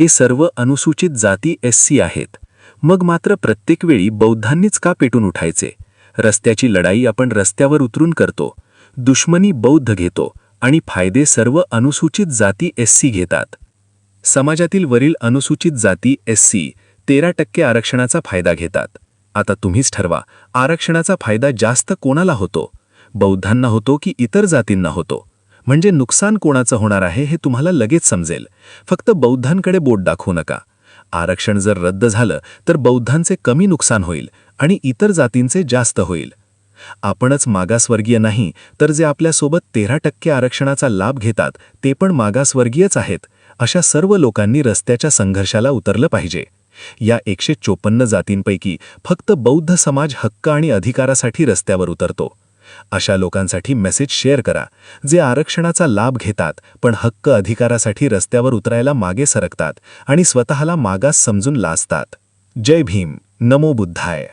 हे सर्व अनुसूचित जाती SC आहेत. मग मात्र प्रत्येक वेळी बौद्धांनीच का पेटून उठायचे? रस्त्याची लढाई आपण रस्त्यावर उतरून करतो, दुश्मनी बौद्ध घेतो आणि फायदे सर्व अनुसूचित जाती SC घेतात. समाजातील वरील अनुसूचित जाती SC 13% आरक्षणाचा फायदा घेतात. आता तुम्हीच ठरवा, आरक्षणाचा फायदा जास्त कोणाला होतो? बौद्धांना होतो की इतर जातींना होतो? म्हणजे नुकसान कोणाचं होणार आहे हे तुम्हाला लगेच समजेल. फक्त बौद्धांकडे बोट दाखवू नका. आरक्षण जर रद्द झालं तर बौद्धांचे कमी नुकसान होईल आणि इतर जातींचे जास्त होईल. आपणच मागासवर्गीय नाही तर जे आपल्यासोबत 13% आरक्षणाचा लाभ घेतात ते पण मागासवर्गीयच आहेत. अशा सर्व लोकांनी रस्त्याच्या संघर्षाला उतरलं पाहिजे. या 154 जातींपैकी फक्त बौद्ध समाज हक्क आणि अधिकारासाठी रस्त्यावर उतरतो. अशा लोकांसाठी मेसेज शेअर करा, जे आरक्षणाचा लाभ घेतात पण हक्क अधिकारासाठी रस्त्यावर उतरायला मागे सरकतात आणि स्वतःला मागास समजून लाजतात. जय भीम. नमो बुद्धाय.